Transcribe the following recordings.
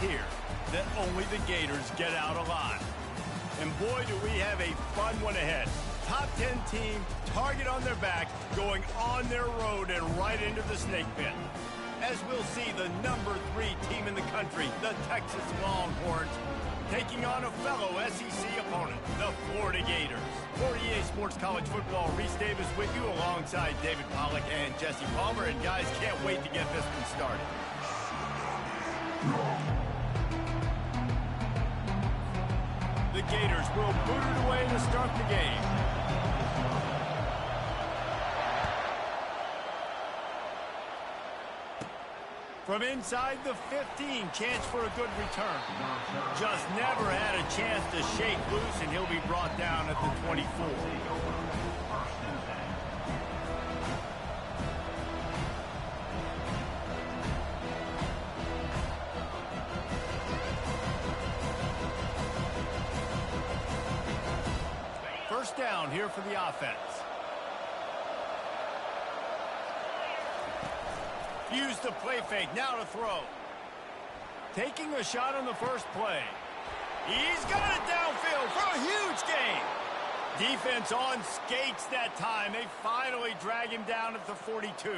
here that only the Gators get out alive. And boy, do we have a fun one ahead. Top 10 team, target on their back, going on their road and right into the snake pit. As we'll see the number 3 team in the country, the Texas Longhorns, taking on a fellow SEC opponent, the Florida Gators. For EA Sports College Football, Reese Davis with you alongside David Pollack and Jesse Palmer. And guys, can't wait to get this one started. The Gators will boot it away to start the game. From inside the 15, chance for a good return. Just never had a chance to shake loose, and he'll be brought down at the 24. First down here for the offense. Use the play fake, now to throw. Taking a shot on the first play. He's got it downfield for a huge gain. Defense on skates that time. They finally drag him down at the 42.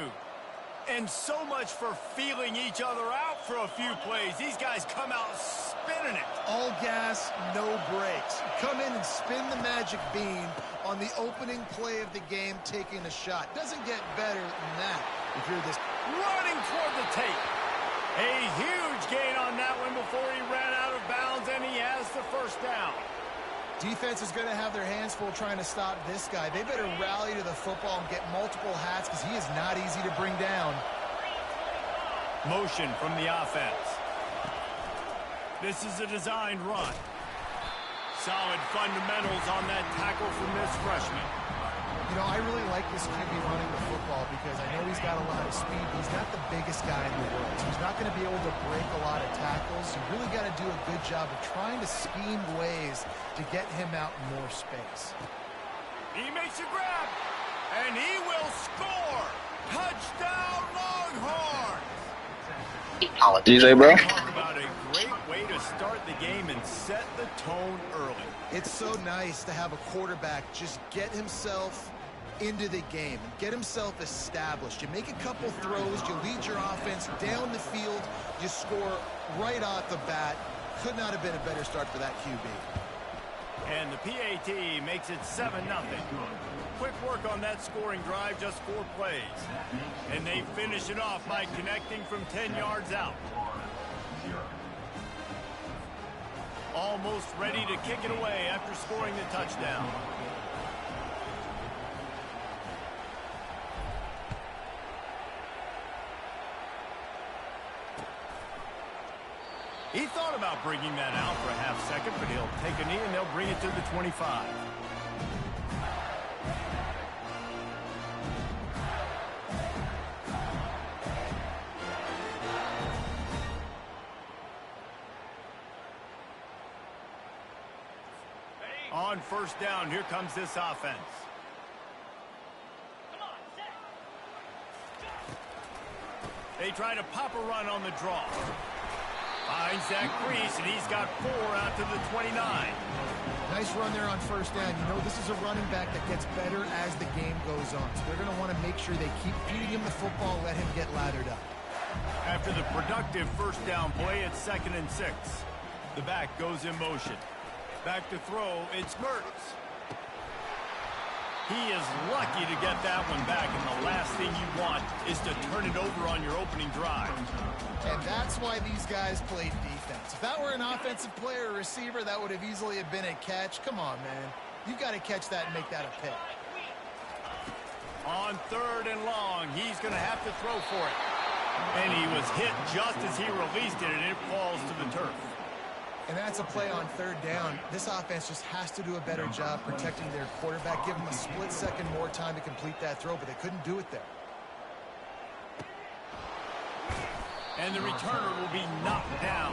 And so much for feeling each other out for a few plays. These guys come out spinning it. All gas, no brakes. Come in and spin the magic bean on the opening play of the game, taking a shot. Doesn't get better than that if you're this. Running toward the tape. A huge gain on that one before he ran out of bounds, and he has the first down. Defense is going to have their hands full trying to stop this guy. They better rally to the football and get multiple hats because he is not easy to bring down. Motion from the offense. This is a designed run. Solid fundamentals on that tackle from this freshman. You know, I really like this QB running the football because I know he's got a lot of speed, but he's not the biggest guy in the world. So he's not going to be able to break a lot of tackles. You really got to do a good job of trying to scheme ways to get him out in more space. He makes a grab, and he will score. Touchdown, Longhorns! DJ, bro. Talk about a great way to start the game and set the tone early. It's so nice to have a quarterback just get himself into the game and get himself established. You make a couple throws, you lead your offense down the field, you score right off the bat. Could not have been a better start for that QB. And the PAT makes it 7-0. Quick work on that scoring drive, just 4 plays. And they finish it off by connecting from 10 yards out. Almost ready to kick it away after scoring the touchdown. He thought about bringing that out for a half second, but he'll take a knee and they'll bring it to the 25. On first down, here comes this offense. They try to pop a run on the draw. Finds that crease, and he's got 4 out to the 29. Nice run there on first down. You know, this is a running back that gets better as the game goes on. So they're going to want to make sure they keep feeding him the football, let him get lathered up. After the productive first down play, it's 2nd and 6. The back goes in motion. Back to throw, it's Mertz. He is lucky to get that one back, and the last thing you want is to turn it over on your opening drive. And that's why these guys played defense. If that were an offensive player or receiver, that would have easily have been a catch. Come on, man. You got to catch that and make that a pick. On 3rd and long, he's going to have to throw for it. And he was hit just as he released it, and it falls to the turf. And that's a play on 3rd down. This offense just has to do a better job protecting their quarterback. Give them a split second more time to complete that throw, but they couldn't do it there. And the returner will be knocked down.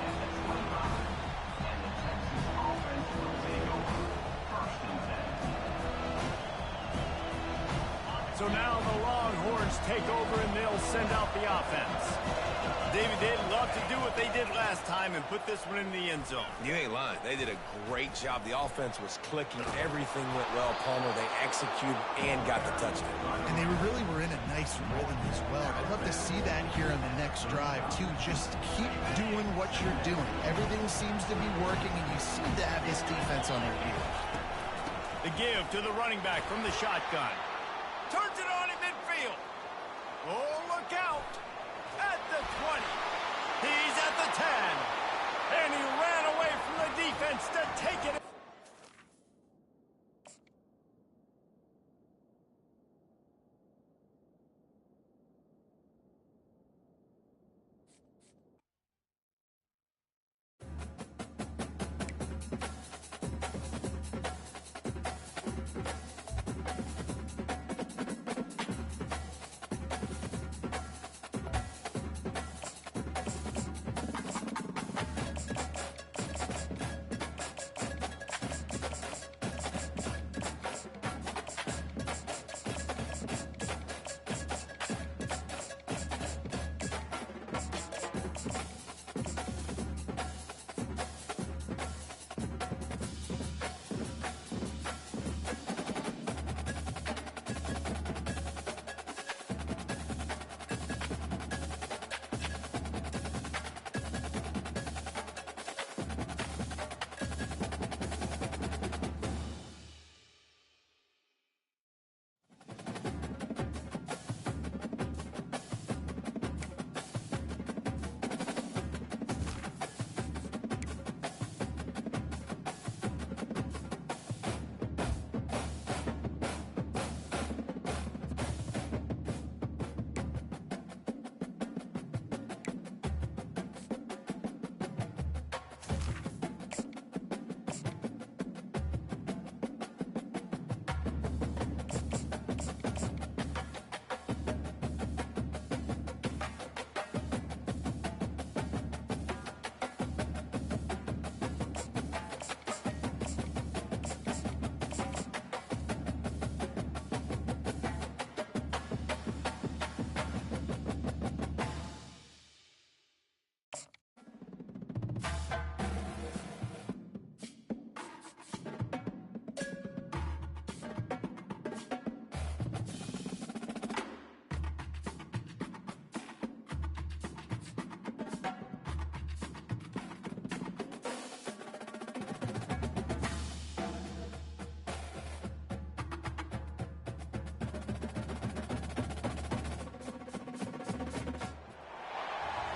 So now the Longhorns take over, and they'll send out the offense. David, they'd love to do what they did last time and put this one in the end zone. You ain't lying. They did a great job. The offense was clicking. Everything went well, Palmer. They executed and got the touchdown. And they really were in a nice rhythm as well. I'd love to see that here on the next drive, too. Just keep doing what you're doing. Everything seems to be working, and you seem to have this defense on their heels. The give to the running back from the shotgun. Turns it on in midfield. Oh, look out. At the 20. He's at the 10. And he ran away from the defense to take it.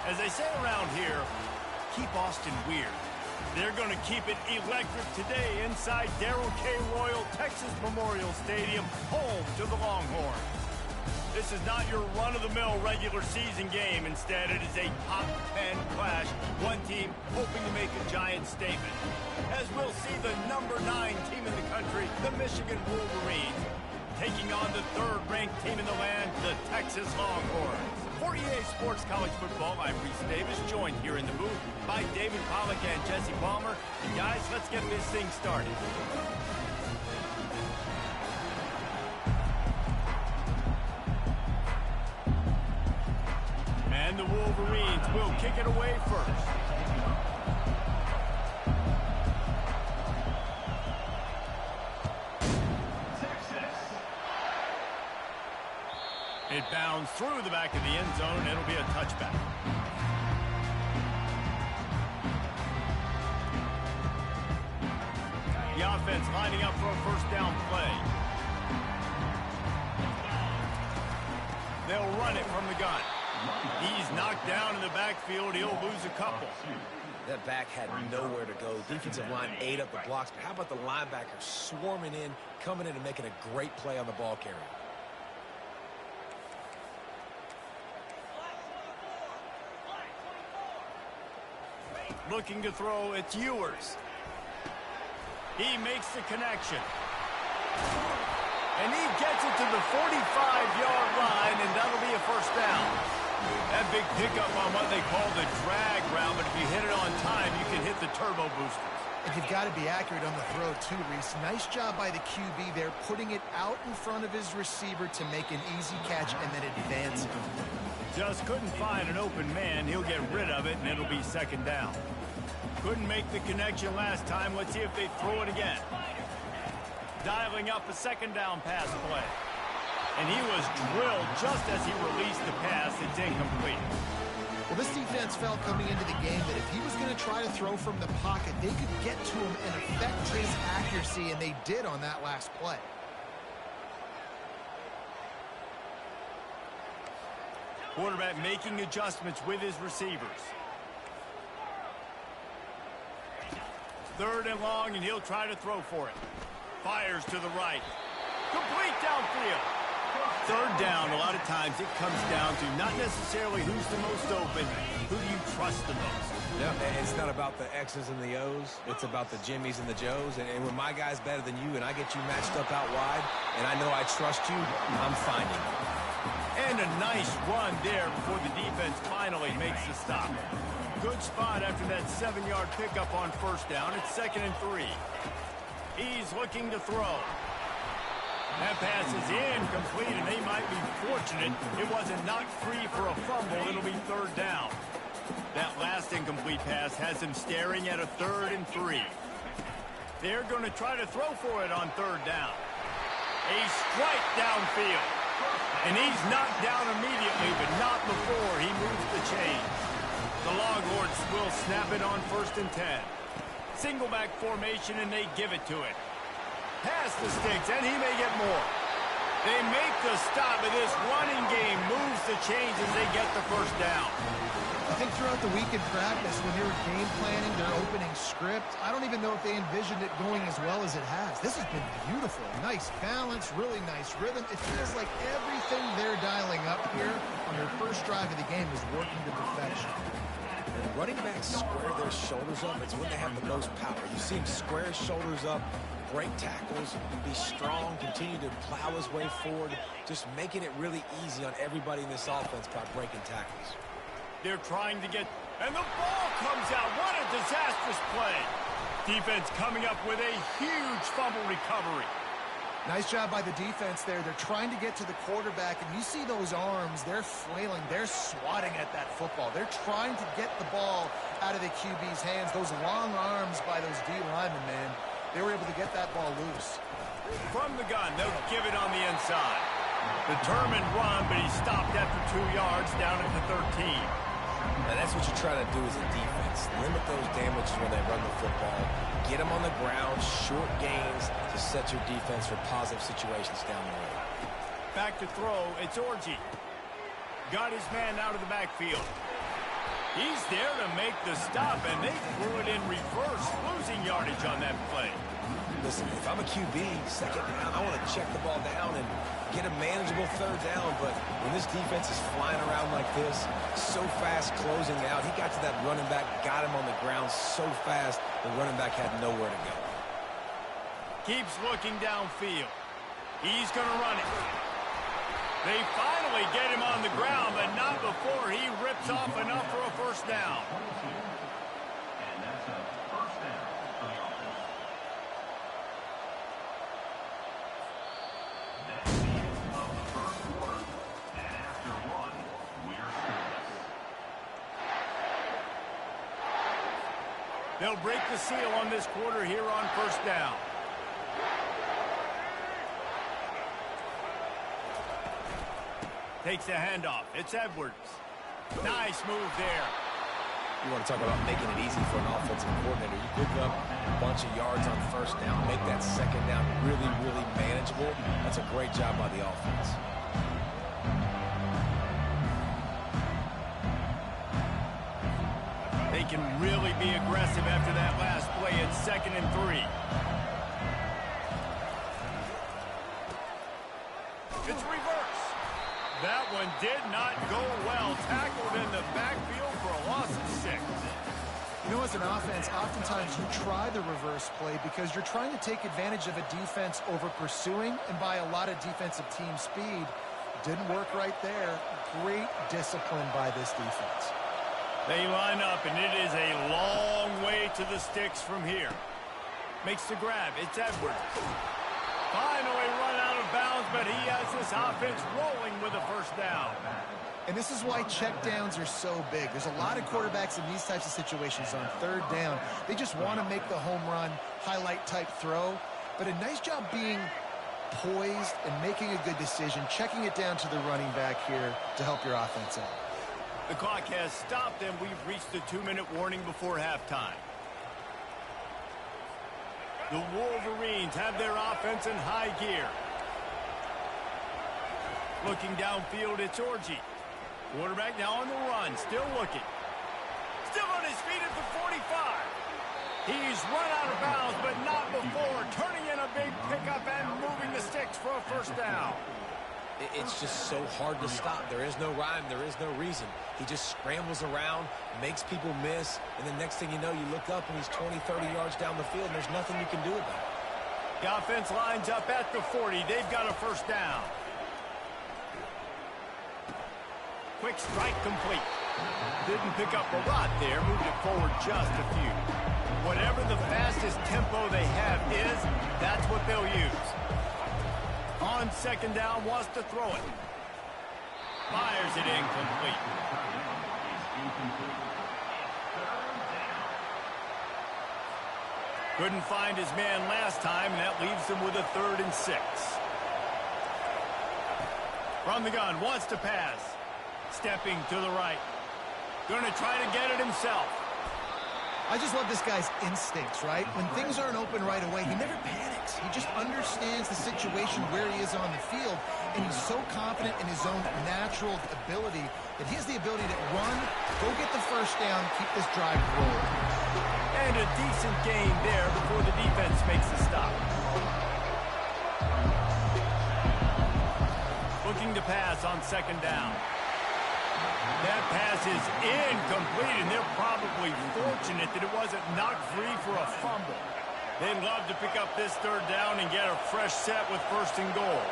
As they say around here, keep Austin weird. They're going to keep it electric today inside Darrell K. Royal Texas Memorial Stadium, home to the Longhorns. This is not your run-of-the-mill regular season game. Instead, it is a top 10 clash. One team hoping to make a giant statement. As we'll see the number 9 team in the country, the Michigan Wolverines, taking on the third-ranked team in the land, the Texas Longhorns. For EA Sports College Football, I'm Reese Davis, joined here in the booth by David Pollack and Jesse Palmer. And guys, let's get this thing started. And the Wolverines will kick it away first. It bounds through the back of the end zone, and it'll be a touchback. The offense lining up for a first down play. They'll run it from the gun. He's knocked down in the backfield. He'll lose a couple. That back had nowhere to go. Defensive line ate up the blocks, but how about the linebacker swarming in, coming in and making a great play on the ball carrier? Looking to throw, it's Ewers. He makes the connection. And he gets it to the 45-yard line, and that'll be a first down. That big pickup on what they call the drag route, but if you hit it on time, you can hit the turbo boosters. And you've got to be accurate on the throw too, Reese. Nice job by the QB there, putting it out in front of his receiver to make an easy catch and then advance it. Just couldn't find an open man. He'll get rid of it, and it'll be second down. Couldn't make the connection last time. Let's see if they throw it again. Dialing up a second down pass play. And he was drilled just as he released the pass. It's incomplete. Well, this defense felt coming into the game that if he was going to try to throw from the pocket, they could get to him and affect his accuracy, and they did on that last play. Quarterback making adjustments with his receivers. Third and long, and he'll try to throw for it. Fires to the right. Complete downfield. Third down, a lot of times it comes down to not necessarily who's the most open, who do you trust the most? Yeah, it's not about the X's and the O's. It's about the Jimmys and the Joes. And when my guy's better than you and I get you matched up out wide and I know I trust you, I'm finding you. And a nice run there before the defense finally makes the stop. Good spot after that 7-yard pickup on first down. It's 2nd and 3. He's looking to throw. That pass is incomplete, and they might be fortunate it wasn't knocked free for a fumble. It'll be third down. That last incomplete pass has him staring at a 3rd and 3. They're going to try to throw for it on third down. A strike downfield. And he's knocked down immediately, but not before he moves the chains. The Longhorns will snap it on 1st and 10. Single back formation, and they give it to it. Pass the sticks, and he may get more. They make the stop, and this running game moves the chains as they get the first down. I think throughout the week in practice, when they were game planning their opening script, I don't even know if they envisioned it going as well as it has. This has been beautiful. Nice balance, really nice rhythm. It feels like everything they're dialing up here on their first drive of the game is working to perfection. Running backs square their shoulders up. It's when they have the most power. You see him square his shoulders up, break tackles, be strong, continue to plow his way forward, just making it really easy on everybody in this offense by breaking tackles. They're trying to get, and the ball comes out. What a disastrous play. Defense coming up with a huge fumble recovery. Nice job by the defense there. They're trying to get to the quarterback, and you see those arms. They're flailing. They're swatting at that football. They're trying to get the ball out of the QB's hands. Those long arms by those D linemen, man, they were able to get that ball loose. From the gun, they'll give it on the inside. Determined run, but he stopped after 2 yards down at the 13. And that's what you try to do as a defense. Limit those damages when they run the football. Get them on the ground, short gains to set your defense for positive situations down the road. Back to throw, it's Orji. Got his man out of the backfield. He's there to make the stop, and they threw it in reverse, losing yardage on that play. Listen, if I'm a QB, second down, I want to check the ball down and get a manageable third down, but when this defense is flying around like this, so fast closing out, he got to that running back, got him on the ground so fast, the running back had nowhere to go. Keeps looking downfield. He's going to run it. They finally get him on the ground, but not before he rips off enough for a first down. They'll break the seal on this quarter here on first down. Takes the handoff. It's Edwards. Nice move there. You want to talk about making it easy for an offensive coordinator. You pick up a bunch of yards on first down, make that second down really, really manageable. That's a great job by the offense. They can really be aggressive after that last play. It's 2nd and 3. It's reverse. That one did not go well. Tackled in the backfield for a loss of 6. You know, as an offense, oftentimes you try the reverse play because you're trying to take advantage of a defense over pursuing and by a lot of defensive team speed. Didn't work right there. Great discipline by this defense. They line up, and it is a long way to the sticks from here. Makes the grab. It's Edwards. Finally run out of bounds, but he has this offense rolling with a first down. And this is why checkdowns are so big. There's a lot of quarterbacks in these types of situations on third down. They just want to make the home run, highlight type throw. But a nice job being poised and making a good decision, checking it down to the running back here to help your offense out. The clock has stopped, and we've reached the 2-minute warning before halftime. The Wolverines have their offense in high gear. Looking downfield, it's Orji. Quarterback now on the run, still looking. Still on his feet at the 45. He's run out of bounds, but not before. Turning in a big pickup and moving the sticks for a first down. It's just so hard to stop. There is no rhyme. There is no reason. He just scrambles around, makes people miss, and the next thing you know, you look up and he's 20, 30 yards down the field, and there's nothing you can do about it. The offense lines up at the 40. They've got a first down. Quick strike complete. Didn't pick up a lot there. Moved it forward just a few. Whatever the fastest tempo they have is, that's what they'll use. On second down, wants to throw it. Fires it incomplete. Couldn't find his man last time, and that leaves him with a 3rd and 6. From the gun, wants to pass. Stepping to the right. Going to try to get it himself. I just love this guy's instincts, right? When things aren't open right away, he never panics. He just understands the situation where he is on the field, and he's so confident in his own natural ability that he has the ability to run, go get the first down, keep this drive rolling. And a decent gain there before the defense makes the stop. Looking to pass on second down. That pass is incomplete, and they're probably fortunate that it wasn't knocked free for a fumble. They'd love to pick up this 3rd down and get a fresh set with 1st and goal.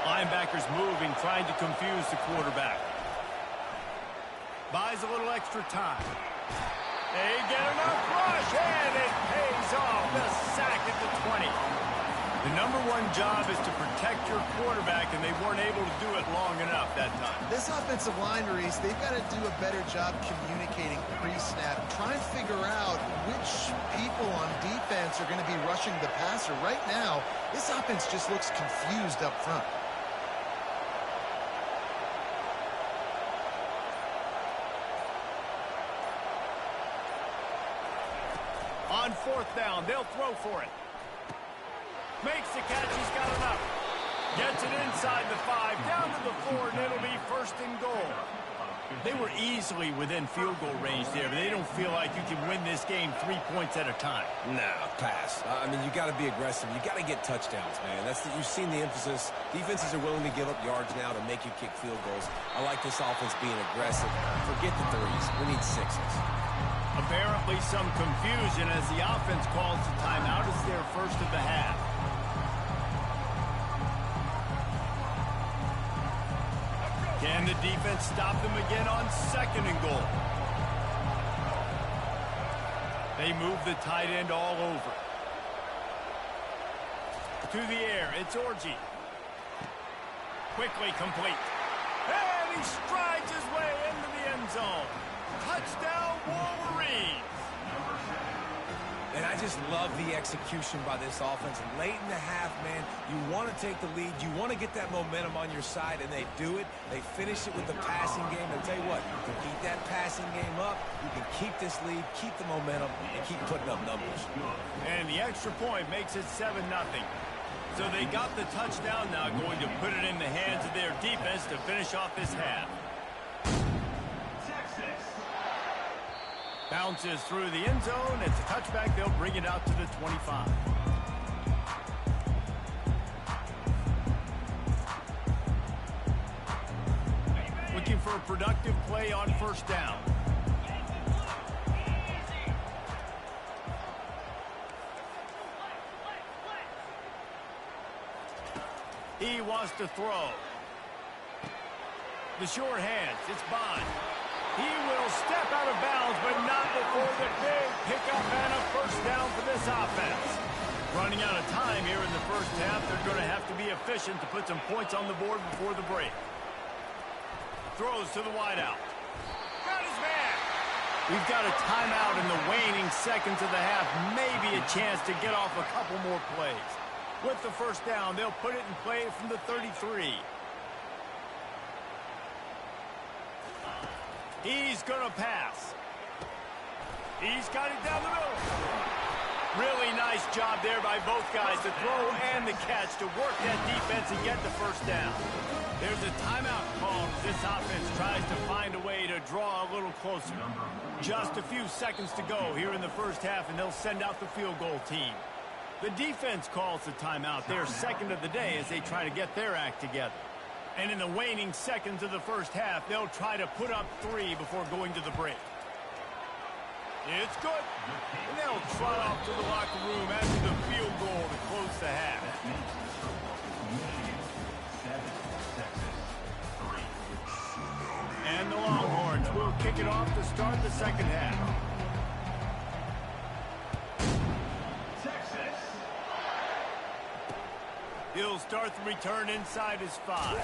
Linebackers moving, trying to confuse the quarterback. Buys a little extra time. They get enough rush, and it pays off. The sack at the 20. The #1 job is to protect your quarterback, and they weren't able to do it long enough that time. This offensive line, Reese, they've got to do a better job communicating pre-snap. Try and figure out which people on defense are going to be rushing the passer. Right now, this offense just looks confused up front. On 4th down, they'll throw for it. Makes the catch, he's got enough. Gets it inside the 5, down to the 4, and it'll be 1st and goal. They were easily within field goal range there, but they don't feel like you can win this game 3 points at a time. No, pass. I mean, you got to be aggressive. You got to get touchdowns, man. You've seen the emphasis. Defenses are willing to give up yards now to make you kick field goals. I like this offense being aggressive. Forget the 3s. We need 6s. Apparently some confusion as the offense calls the timeout. It's their first of the half. Can the defense stop them again on 2nd and goal? They move the tight end all over. To the air, it's Orji. Quickly complete. And he strides his way into the end zone. Touchdown, Wolverines. And I just love the execution by this offense. Late in the half, man, you want to take the lead. You want to get that momentum on your side, and they do it. They finish it with the passing game. And tell you what, you can keep that passing game up. You can keep this lead, keep the momentum, and keep putting up numbers. And the extra point makes it 7-0. So they got the touchdown now, going to put it in the hands of their defense to finish off this half. Bounces through the end zone. It's a touchback. They'll bring it out to the 25. Looking for a productive play on 1st down. He wants to throw. The short hands. It's Bond. He will step out of bounds, but not before the big pickup and a first down for this offense. Running out of time here in the first half. They're going to have to be efficient to put some points on the board before the break. Throws to the wideout. Got his man. We've got a timeout in the waning seconds of the half. Maybe a chance to get off a couple more plays. With the first down, they'll put it in play from the 33. He's going to pass. He's got it down the middle. Really nice job there by both guys to throw and the catch to work that defense and get the first down. There's a timeout called. This offense tries to find a way to draw a little closer. Just a few seconds to go here in the first half, and they'll send out the field goal team. The defense calls the timeout. They're second of the day as they try to get their act together. And in the waning seconds of the first half, they'll try to put up 3 before going to the break. It's good. And they'll trot off to the locker room after the field goal to close the half. And the Longhorns will kick it off to start the second half. He'll start the return inside his 5.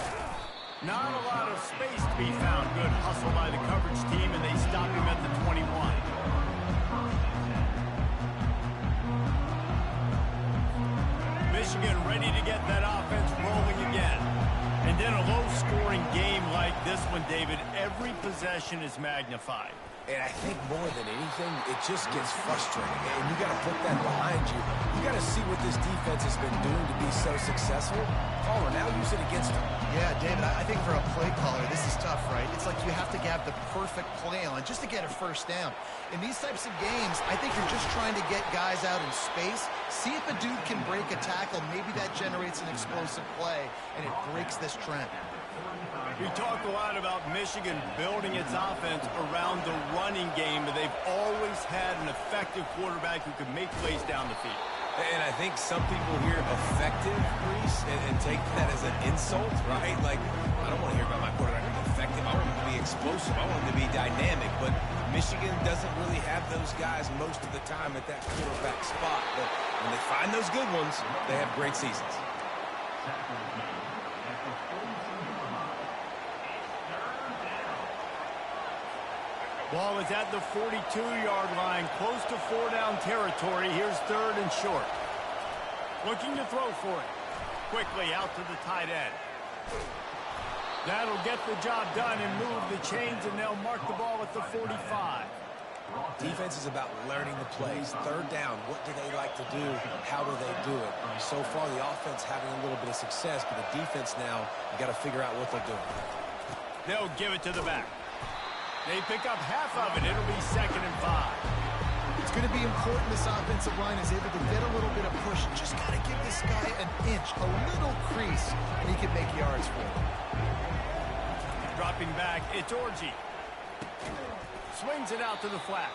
Not a lot of space to be found. Good hustle by the coverage team, and they stop him at the 21. Michigan ready to get that offense rolling again. And in a low-scoring game like this one, David, every possession is magnified. And I think more than anything, it just gets frustrating. And you got to put that behind you. You got to see what this defense has been doing to be so successful. Caller, now use it against them. Yeah, David, I think for a play caller, this is tough, right? It's like you have to have the perfect play on just to get a first down. In these types of games, I think you're just trying to get guys out in space, see if a dude can break a tackle. Maybe that generates an explosive play, and it breaks this trend. We talk a lot about Michigan building its offense around the running game, but they've always had an effective quarterback who can make plays down the field. And I think some people hear effective, Reese, and take that as an insult, right? Like, I don't want to hear about my quarterback being effective. I want him to be explosive. I want him to be dynamic. But Michigan doesn't really have those guys most of the time at that quarterback spot. But when they find those good ones, they have great seasons. Ball is at the 42-yard line, close to 4-down territory. Here's 3rd and short. Looking to throw for it. Quickly out to the tight end. That'll get the job done and move the chains, and they'll mark the ball at the 45. Defense is about learning the plays. 3rd down, what do they like to do? How do they do it? So far, the offense having a little bit of success, but the defense now, you got to figure out what they're doing. They'll give it to the back. They pick up half of it. It'll be 2nd and 5. It's going to be important this offensive line is able to get a little bit of push. Just got to give this guy an inch, a little crease, and he can make yards for him. Dropping back, it's Orji. Swings it out to the flat.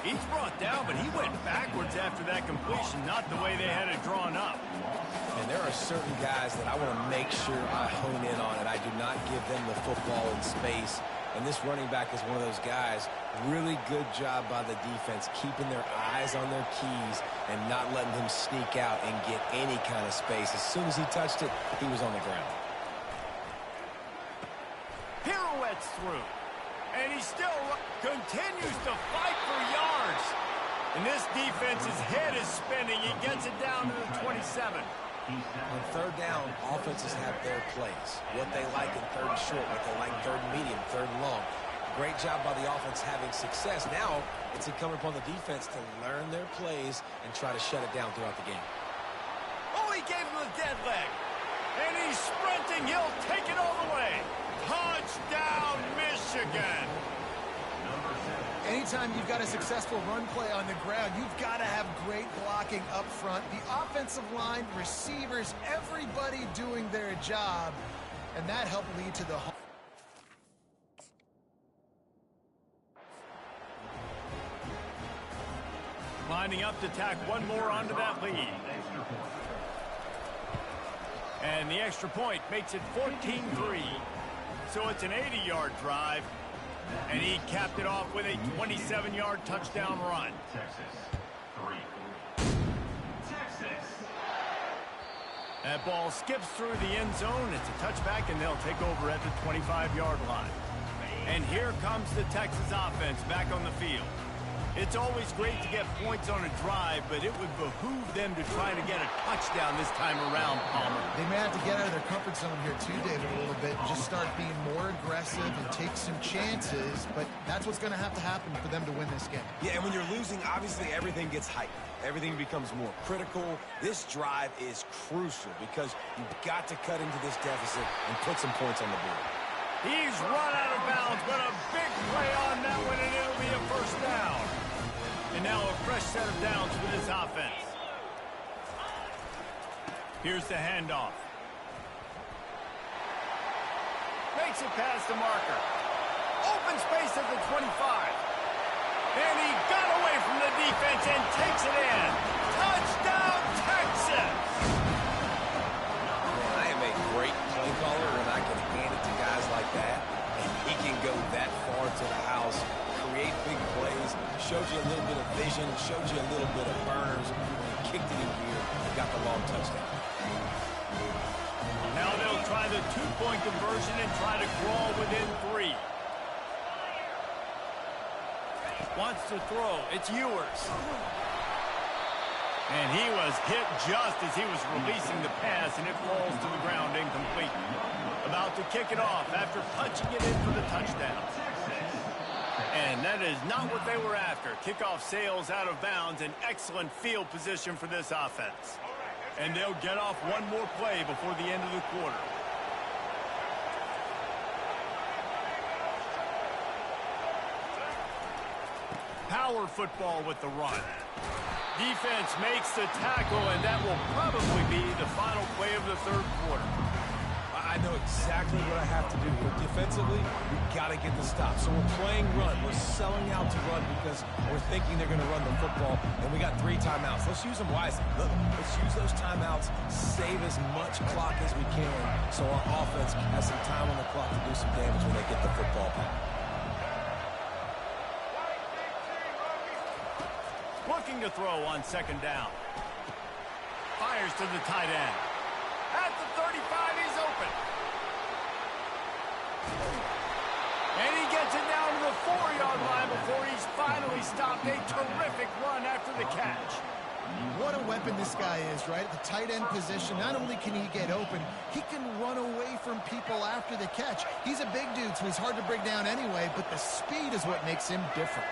He's brought down, but he went backwards after that completion, not the way they had it drawn up. And there are certain guys that I want to make sure I hone in on, and I do not give them the football in space. And this running back is one of those guys. Really good job by the defense, keeping their eyes on their keys and not letting him sneak out and get any kind of space. As soon as he touched it, he was on the ground. Pirouettes through. And he still continues to fight for yards. And this defense's head is spinning. He gets it down to the 27. On 3rd down, offenses have their plays. What they like in 3rd and short, what they like 3rd and medium, 3rd and long. Great job by the offense having success. Now, it's incumbent upon the defense to learn their plays and try to shut it down throughout the game. Oh, he gave him a dead leg. And he's sprinting. He'll take it all the way. Touchdown, Michigan. Anytime you've got a successful run play on the ground, you've got to have great blocking up front. The offensive line, receivers, everybody doing their job. And that helped lead to the home. Lining up to tack one more onto that lead. And the extra point makes it 14-3. So it's an 80-yard drive. And he capped it off with a 27-yard touchdown run. Texas, 3. Texas. That ball skips through the end zone. It's a touchback, and they'll take over at the 25-yard line. And here comes the Texas offense back on the field. It's always great to get points on a drive, but it would behoove them to try to get a touchdown this time around, Palmer. They may have to get out of their comfort zone here too, David, a little bit, and just start being more aggressive and take some chances, but that's what's going to have to happen for them to win this game. Yeah, and when you're losing, obviously everything gets heightened. Everything becomes more critical. This drive is crucial because you've got to cut into this deficit and put some points on the board. He's run out of bounds, but a big play on that one, and it'll be a first down. And now a fresh set of downs for this offense. Here's the handoff. Makes it past the marker. Open space at the 25. And he got away from the defense and takes it in. Touchdown, Texas! Man, I am a great play caller, and I can hand it to guys like that. And he can go that far to the house, create big plays, showed you a little bit of vision, showed you a little bit of burners. When he kicked it in here and got the long touchdown. Now they'll try the two-point conversion and try to crawl within 3. Wants to throw. It's Ewers. And he was hit just as he was releasing the pass, and it falls to the ground incomplete. About to kick it off after punching it in for the touchdown. And that is not what they were after. Kickoff sails out of bounds, an excellent field position for this offense. And they'll get off one more play before the end of the quarter. Power football with the run. Defense makes the tackle, and that will probably be the final play of the third quarter. I know exactly what I have to do here. Defensively, we've got to get the stop. So we're playing run. We're selling out to run because we're thinking they're going to run the football, and we got 3 timeouts. Let's use them wisely. Look, let's use those timeouts, save as much clock as we can so our offense has some time on the clock to do some damage when they get the football back. Looking to throw on second down. Fires to the tight end. At the 35, he's open. And he gets it down to the 4-yard line before he's finally stopped. A terrific run after the catch. What a weapon this guy is, right? At the tight end position, not only can he get open, he can run away from people after the catch. He's a big dude, so he's hard to bring down anyway, but the speed is what makes him different.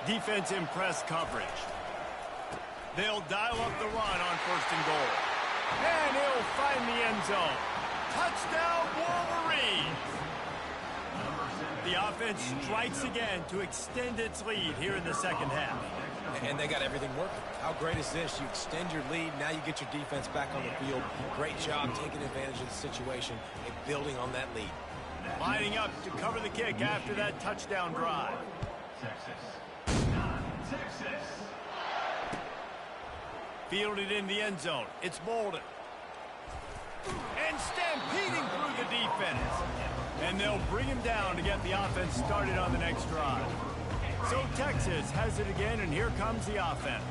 Defense in press coverage. They'll dial up the run on first and goal. And he'll find the end zone. Touchdown, Wolverines! The offense strikes again to extend its lead here in the second half. And they got everything working. How great is this? You extend your lead, now you get your defense back on the field. Great job taking advantage of the situation and building on that lead. Lining up to cover the kick after that touchdown drive. Fielded in the end zone. It's Bolden. And stampeding through the defense. And they'll bring him down to get the offense started on the next drive. So Texas has it again, and here comes the offense.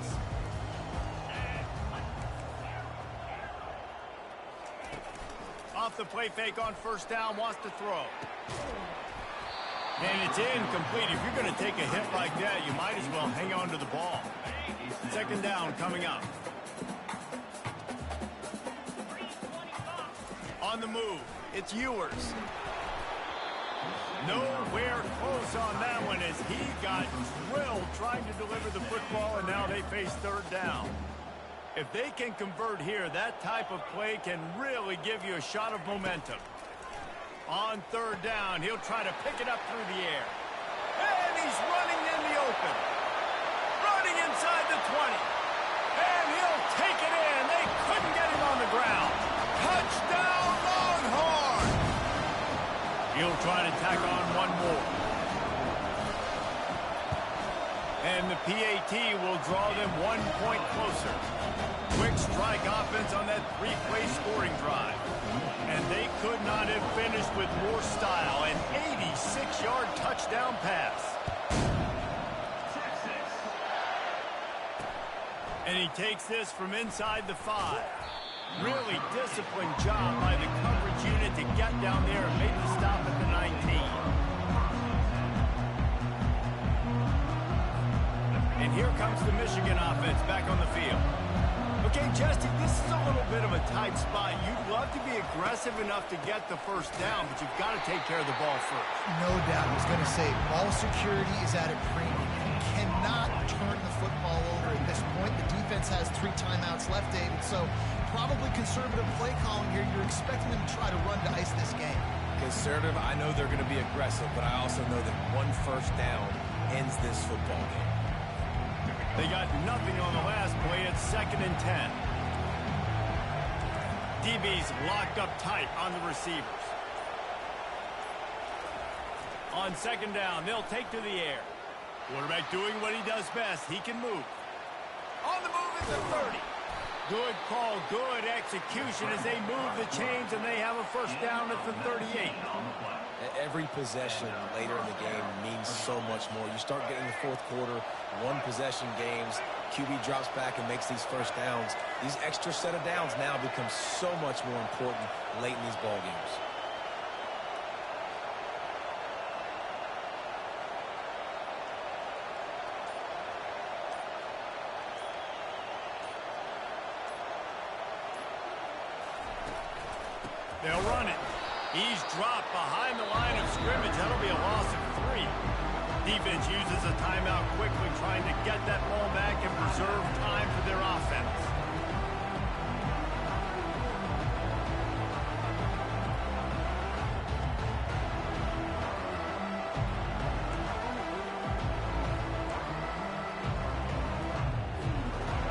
Off the play fake on first down, wants to throw. And it's incomplete. If you're going to take a hit like that, you might as well hang on to the ball. Second down coming up. On the move, it's Ewers. Nowhere close on that one as he got drilled trying to deliver the football, and now they face third down. If they can convert here, that type of play can really give you a shot of momentum. On third down, he'll try to pick it up through the air. And he's running in the open. Running inside the 20. And he'll take it in. They couldn't get him on the ground. Touchdown, Longhorn! He'll try to tack on one more. And the PAT will draw them 1 point closer. Quick strike offense on that three-play scoring drive. And they could not have finished with more style. An 86-yard touchdown pass. And he takes this from inside the 5. Really disciplined job by the coverage unit to get down there and make the stop at the 19. And here comes the Michigan offense back on the field. Okay, Justin, this is a little bit of a tight spot. You'd love to be aggressive enough to get the first down, but you've got to take care of the ball first. No doubt. I was going to say, ball security is at a premium. You cannot turn the football over at this point. The defense has 3 timeouts left, David, so probably conservative play calling here. You're expecting them to try to run to ice this game. Conservative, I know they're going to be aggressive, but I also know that one first down ends this football game. They got nothing on the last play. It's 2nd and 10. DB's locked up tight on the receivers. On 2nd down, they'll take to the air. Quarterback doing what he does best. He can move. On the move at the 30. Good call, good execution as they move the chains, and they have a first down at the 38. Every possession later in the game means so much more. You start getting the fourth quarter, one-possession games, QB drops back and makes these first downs. These extra set of downs now become so much more important late in these ball games. They'll run it. He's dropped behind the line of scrimmage. That'll be a loss of 3. Defense uses a timeout quickly, trying to get that ball back and preserve time for their offense.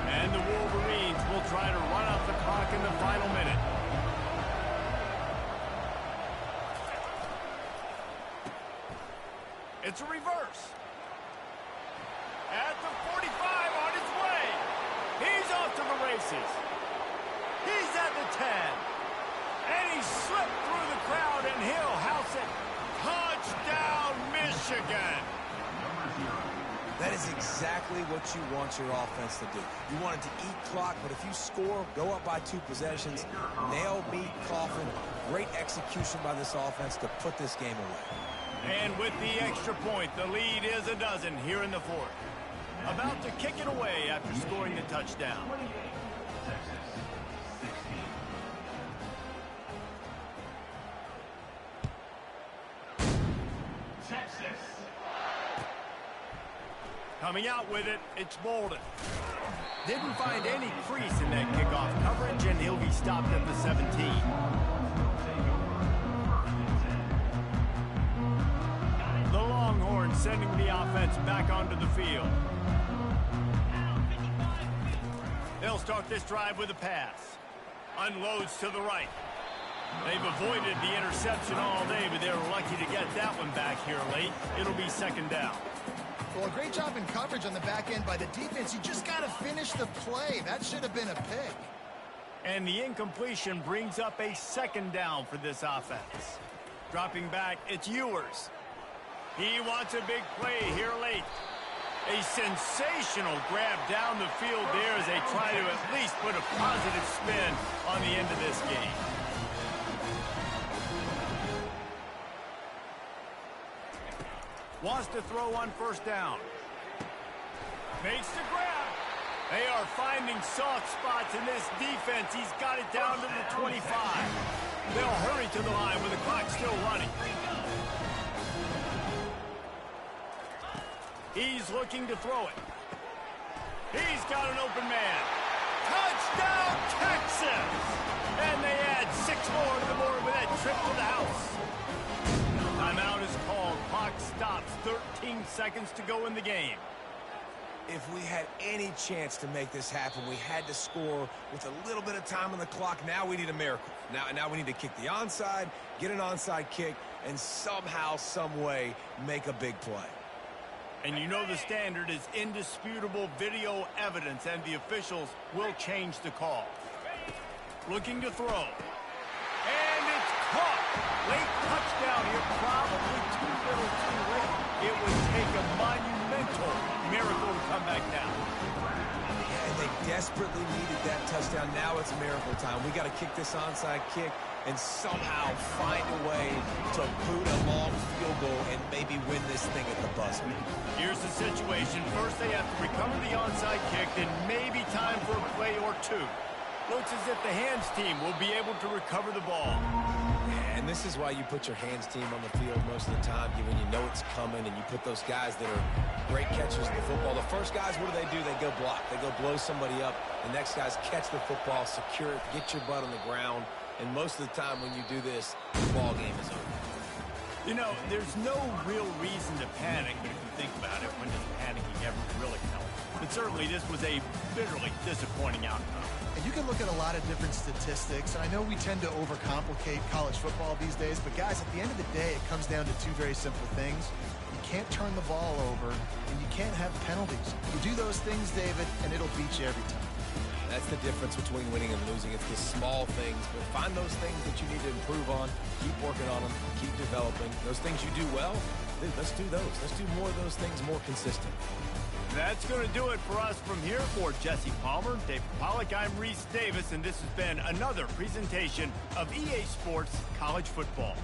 And the Wolverines will try to run out the clock in the final minute. It's a reverse. At the 45 on his way. He's off to the races. He's at the 10. And he slipped through the crowd, and he'll house it. Touchdown, Michigan. That is exactly what you want your offense to do. You want it to eat clock, but if you score, go up by 2 possessions, nail, beat, coffin. Great execution by this offense to put this game away. And with the extra point, the lead is a dozen here in the 4th. About to kick it away after scoring the touchdown. Texas. Coming out with it, it's Bolden. Didn't find any crease in that kickoff coverage, and he'll be stopped at the 17. Sending the offense back onto the field. They'll start this drive with a pass. Unloads to the right. They've avoided the interception all day, but they're lucky to get that one back here late. It'll be 2nd down. Well, a great job in coverage on the back end by the defense. You just got to finish the play. That should have been a pick. And the incompletion brings up a 2nd down for this offense. Dropping back, it's Ewers. He wants a big play here late. A sensational grab down the field there as they try to at least put a positive spin on the end of this game. Wants to throw on 1st down. Makes the grab. They are finding soft spots in this defense. He's got it down to the 25. They'll hurry to the line with the clock still running. He's looking to throw it. He's got an open man. Touchdown, Texas! And they add 6 more to the board with that trip to the house. Timeout is called. Clock stops. 13 seconds to go in the game. If we had any chance to make this happen, we had to score with a little bit of time on the clock. Now we need a miracle. Now we need to kick the onside, get an onside kick, and somehow, some way, make a big play. And you know the standard is indisputable video evidence, and the officials will change the call. Looking to throw. And it's caught. Late touchdown here, probably too little too late. It would take a monumental miracle to come back down. Yeah, and they desperately needed that touchdown. Now it's miracle time. We got to kick this onside kick and somehow find a way to boot a long field goal and maybe win this thing at the buzzer. Here's the situation. First they have to recover the onside kick, then maybe time for a play or two. Looks as if the hands team will be able to recover the ball. Yeah, and this is why you put your hands team on the field most of the time, when you know it's coming, and you put those guys that are great catchers of the football. The first guys, what do? They go block. They go blow somebody up. The next guys catch the football, secure it, get your butt on the ground. And most of the time when you do this, the ball game is over. You know, there's no real reason to panic, but if you think about it, when does panicking ever really help? But certainly this was a bitterly disappointing outcome. And you can look at a lot of different statistics, and I know we tend to overcomplicate college football these days, but guys, at the end of the day, it comes down to two very simple things. You can't turn the ball over, and you can't have penalties. You do those things, David, and it'll beat you every time. That's the difference between winning and losing. It's the small things, but find those things that you need to improve on. Keep working on them. Keep developing. Those things you do well, let's do those. Let's do more of those things more consistent. That's going to do it for us from here. For Jesse Palmer, David Pollack, I'm Reese Davis, and this has been another presentation of EA Sports College Football.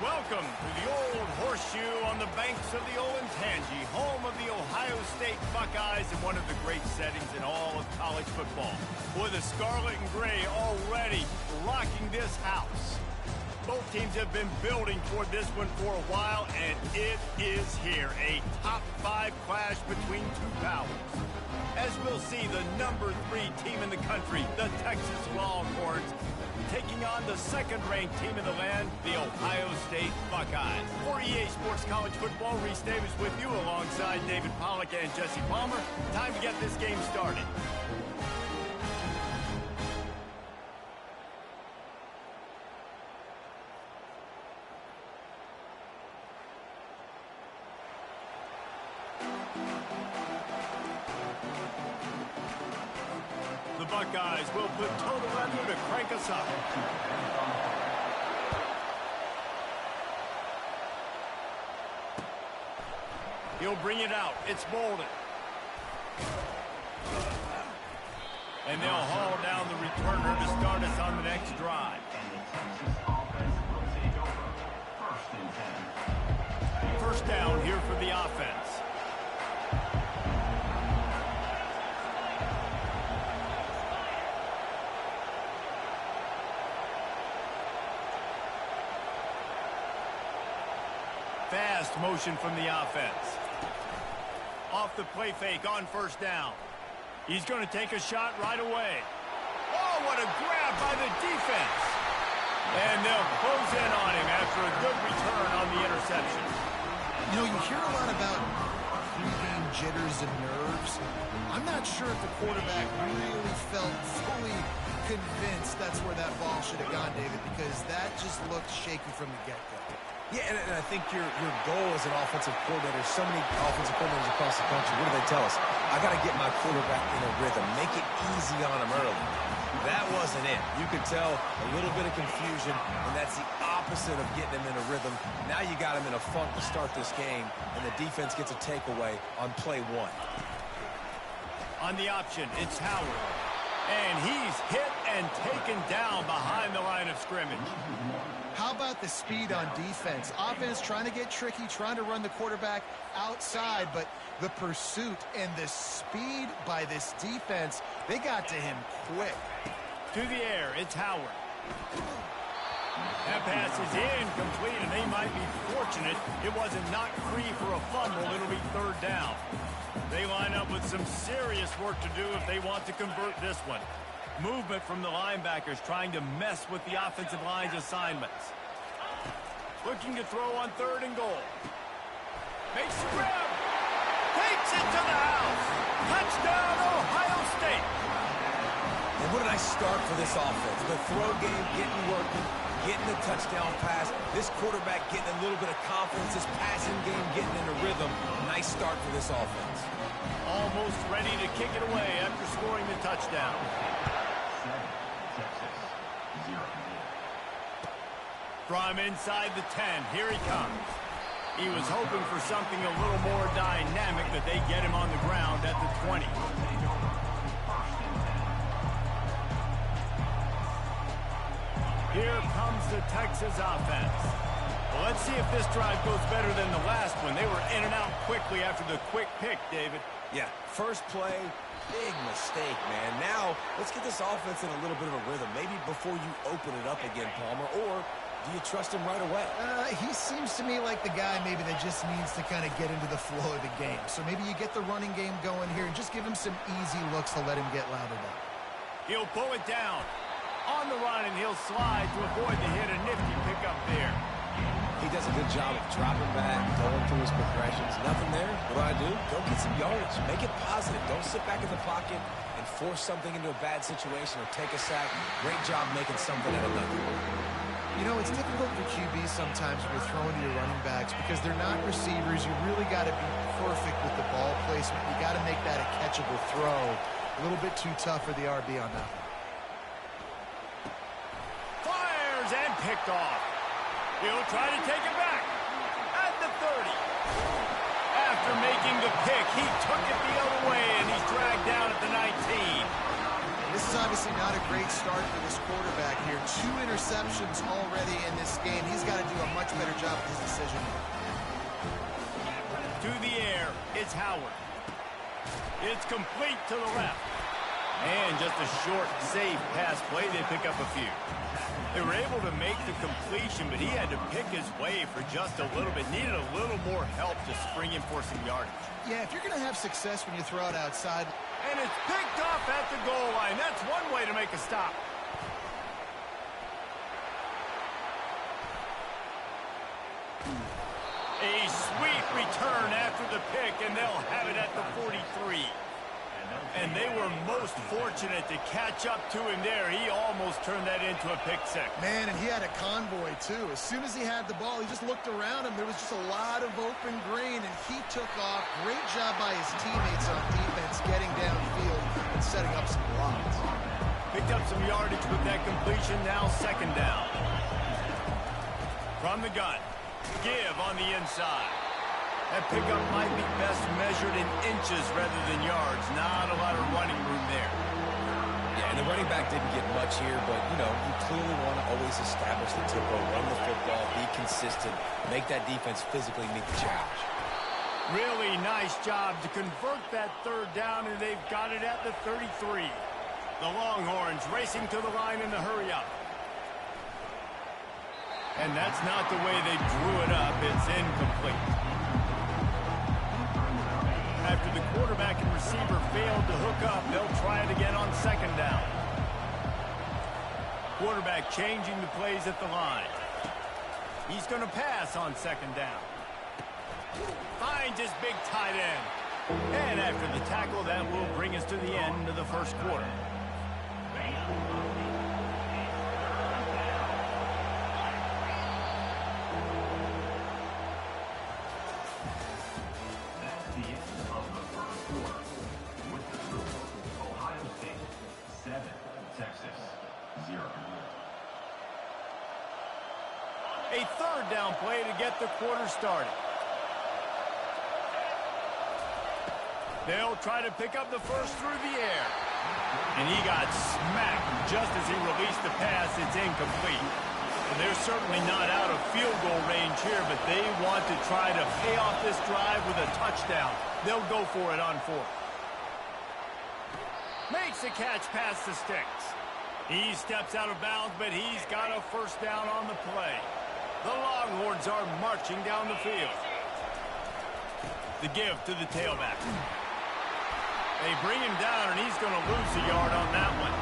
Welcome to the Old Horseshoe on the banks of the old Ncaa, home of the Ohio State Buckeyes and one of the great settings in all of college football. With the scarlet and gray already rocking this house. Both teams have been building toward this one for a while, and it is here, a top-5 clash between two powers. As we'll see, the number 3 team in the country, the Texas Longhorns, taking on the second-ranked team in the land, the Ohio State Buckeyes. For EA Sports College Football, Reese Davis with you alongside David Pollack and Jesse Palmer. Time to get this game started. The Buckeyes will put total effort to crank us up. He'll bring it out. It's Bolden. And they'll haul down the returner to start us on the next drive. First down here for the offense. Fast motion from the offense. Off the play fake on first down. He's going to take a shot right away. Oh, what a grab by the defense. And they'll close in on him after a good return on the interception. You know, you hear a lot about pregame jitters and nerves. I'm not sure if the quarterback really felt fully convinced that's where that ball should have gone, David, because that just looked shaky from the get-go. Yeah, and I think your goal as an offensive coordinator, so many offensive coordinators across the country, what do they tell us? I got to get my quarterback in a rhythm, make it easy on him early. That wasn't it. You could tell a little bit of confusion, and that's the opposite of getting him in a rhythm. Now you got him in a funk to start this game, and the defense gets a takeaway on play one. On the option, it's Howard. And he's hit and taken down behind the line of scrimmage. How about the speed on defense? Offense trying to get tricky, trying to run the quarterback outside, but the pursuit and the speed by this defense, they got to him quick. To the air, it's Howard. That pass is incomplete, and they might be fortunate it wasn't knocked free for a fumble. It'll be third down. They line up with some serious work to do if they want to convert this one. Movement from the linebackers trying to mess with the offensive line's assignments. Looking to throw on 3rd and goal. Makes the grab. Takes it to the house. Touchdown, Ohio State. And what a nice start for this offense. The throw game getting working, getting the touchdown pass. This quarterback getting a little bit of confidence. This passing game getting in a rhythm. Nice start for this offense. Almost ready to kick it away after scoring the touchdown. From inside the 10, here he comes. He was hoping for something a little more dynamic, but they get him on the ground at the 20. Here comes the Texas offense. Well, let's see if this drive goes better than the last one. They were in and out quickly after the quick pick, David. Yeah, first play, big mistake, man. Now, let's get this offense in a little bit of a rhythm. Maybe before you open it up again, Palmer, or do you trust him right away? He seems to me like the guy maybe that just needs to kind of get into the flow of the game. So maybe you get the running game going here and just give him some easy looks to let him get louder up. He'll pull it down. On the run, and he'll slide to avoid the hit. A nifty pickup there. He does a good job of dropping back, going through his progressions. Nothing there. What do? Go get some yardage. Make it positive. Don't sit back in the pocket and force something into a bad situation or take a sack. Great job making something out of nothing. You know, it's difficult for QBs sometimes when you're throwing to your running backs because they're not receivers. You really got to be perfect with the ball placement. You got to make that a catchable throw. A little bit too tough for the RB on that one. Fires and picked off. He'll try to take it back at the 30. After making the pick, he took it the other way, and he's dragged down at the 19. This is obviously not a great start for this quarterback here. 2 interceptions already in this game. He's got to do a much better job with his decision. To the air, it's Howard. It's complete to the left. And just a short, safe pass play. They pick up a few. They were able to make the completion, but he had to pick his way for just a little bit. Needed a little more help to spring him for some yardage. Yeah, if you're going to have success when you throw it outside. And it's picked off at the goal line. That's one way to make a stop. A sweet return after the pick, and they'll have it at the 43. And they were most fortunate to catch up to him there. He almost turned that into a pick six. Man, and he had a convoy, too. As soon as he had the ball, he just looked around him. There was just a lot of open green, and he took off. Great job by his teammates on defense getting downfield and setting up some blocks. Picked up some yardage with that completion. Now 2nd down. From the gun. Give on the inside. That pickup might be best measured in inches rather than yards. Not a lot of running room there. Yeah, and the running back didn't get much here, but, you know, you clearly want to always establish the tempo, run the football, be consistent, make that defense physically meet the challenge. Really nice job to convert that 3rd down, and they've got it at the 33. The Longhorns racing to the line in the hurry up. And that's not the way they drew it up. It's incomplete. After the quarterback and receiver failed to hook up, they'll try it again on 2nd down. Quarterback changing the plays at the line. He's going to pass on 2nd down. Finds his big tight end. And after the tackle, that will bring us to the end of the first quarter. A third down play to get the quarter started. They'll try to pick up the first through the air. And he got smacked just as he released the pass. It's incomplete. And they're certainly not out of field goal range here, but they want to try to pay off this drive with a touchdown. They'll go for it on fourth. Makes the catch past the sticks. He steps out of bounds, but he's got a first down on the play. The Longhorns are marching down the field. The give to the tailback. They bring him down, and he's going to lose a yard on that one.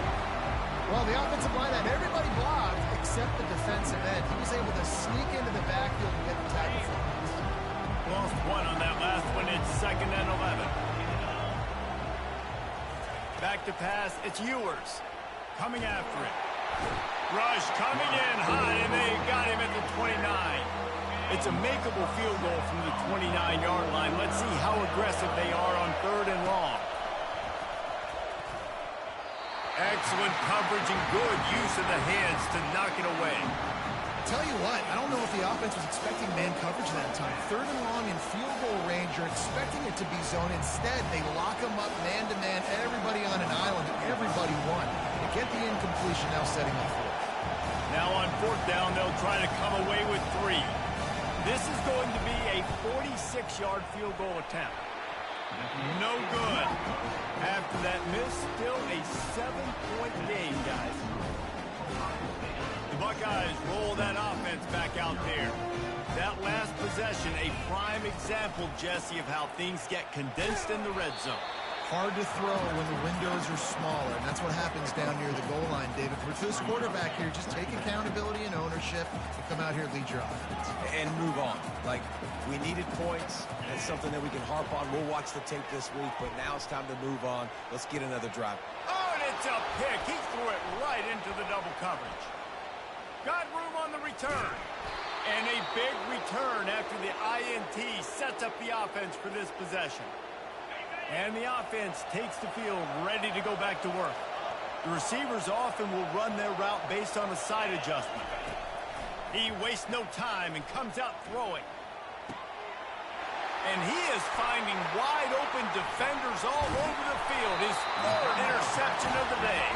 Well, the offensive line had everybody blocked except the defensive end. He was able to sneak into the backfield and get the tackle for him. Lost one on that last one. It's 2nd and 11. Back to pass. It's Ewers coming after it. Rush coming in hot, and they got him at the 29. It's a makeable field goal from the 29-yard line. Let's see how aggressive they are on 3rd and long. Excellent coverage and good use of the hands to knock it away. Tell you what, I don't know if the offense was expecting man coverage that time. 3rd and long in field goal range, you're expecting it to be zone. Instead, they lock them up man-to-man, everybody on an island, everybody won. They get the incompletion, now setting up 4th. Now on 4th down, they'll try to come away with 3. This is going to be a 46-yard field goal attempt. No good. After that miss, still a 7-point game, guys. The Buckeyes roll that offense back out there. That last possession, a prime example, Jesse, of how things get condensed in the red zone. Hard to throw when the windows are smaller, and that's what happens down near the goal line, David. For this quarterback here, just take accountability and ownership and come out here and lead your offense. And move on. Like, we needed points. That's something that we can harp on. We'll watch the tape this week, but now it's time to move on. Let's get another drive. Oh, and it's a pick. He threw it right into the double coverage. Got room on the return. And a big return after the INT sets up the offense for this possession. And the offense takes the field ready to go back to work. The receivers often will run their route based on a side adjustment. He wastes no time and comes out throwing. And he is finding wide open defenders all over the field. His 4th interception of the day.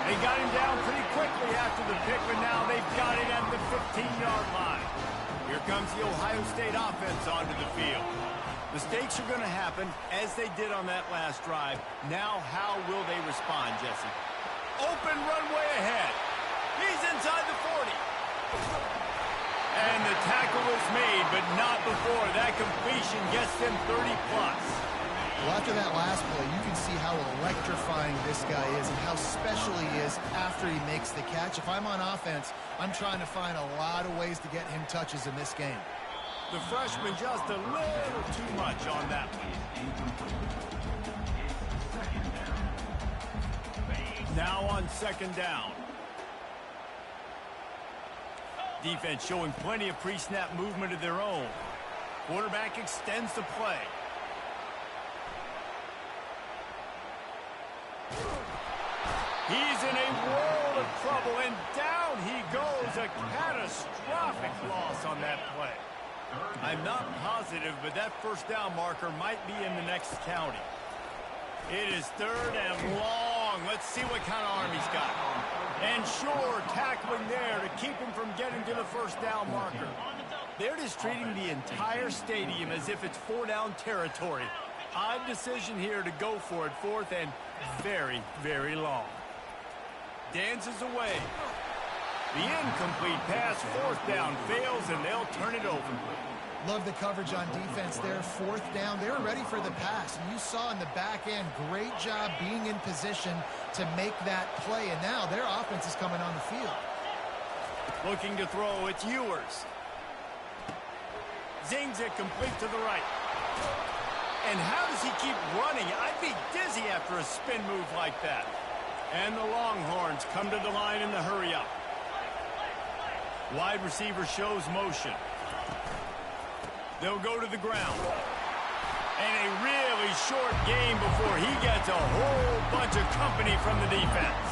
They got him down pretty quickly after the pick, but now they've got it at the 15-yard line. Here comes the Ohio State offense onto the field. Mistakes are going to happen, as they did on that last drive. Now, how will they respond, Jesse? Open runway ahead. He's inside the 40. And the tackle is made, but not before. That completion gets them 30-plus. Well, after that last play, you can see how electrifying this guy is and how special he is after he makes the catch. If I'm on offense, I'm trying to find a lot of ways to get him touches in this game. The freshman just a little too much on that one. Now on 2nd down. Defense showing plenty of pre-snap movement of their own. Quarterback extends the play. He's in a world of trouble, and down he goes. A catastrophic loss on that play. I'm not positive, but that first down marker might be in the next county. It is 3rd and long. Let's see what kind of arm he's got. And sure, tackling there to keep him from getting to the first down marker. They're just treating the entire stadium as if it's 4-down territory. Odd decision here to go for it, 4th and very, very long. Dances away. The incomplete pass, 4th down, fails, and they'll turn it over. Love the coverage on defense there. 4th down, they were ready for the pass. And you saw in the back end, great job being in position to make that play. And now their offense is coming on the field. Looking to throw, it's Ewers. Zings it complete to the right. And how does he keep running? I'd be dizzy after a spin move like that. And the Longhorns come to the line in the hurry-up. Wide receiver shows motion. They'll go to the ground. And a really short game before he gets a whole bunch of company from the defense.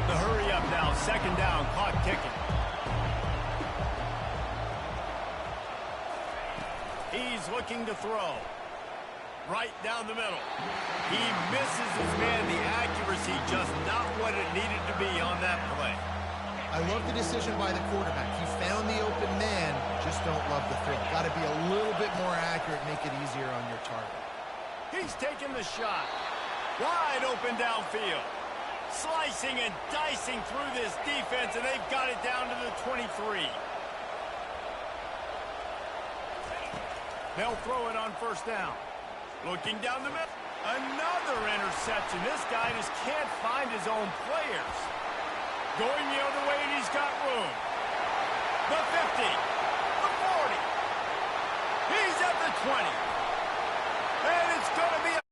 The hurry-up now, second down, clock ticking. He's looking to throw. Right down the middle. He misses his man. The accuracy just not what it needed to be on that play. I love the decision by the quarterback. He found the open man, just don't love the throw. Got to be a little bit more accurate, make it easier on your target. He's taking the shot. Wide open downfield. Slicing and dicing through this defense, and they've got it down to the 23. They'll throw it on first down. Looking down the middle. Another interception. This guy just can't find his own players. Going the other way, and he's got room. The 50. The 40. He's at the 20. And it's going to be a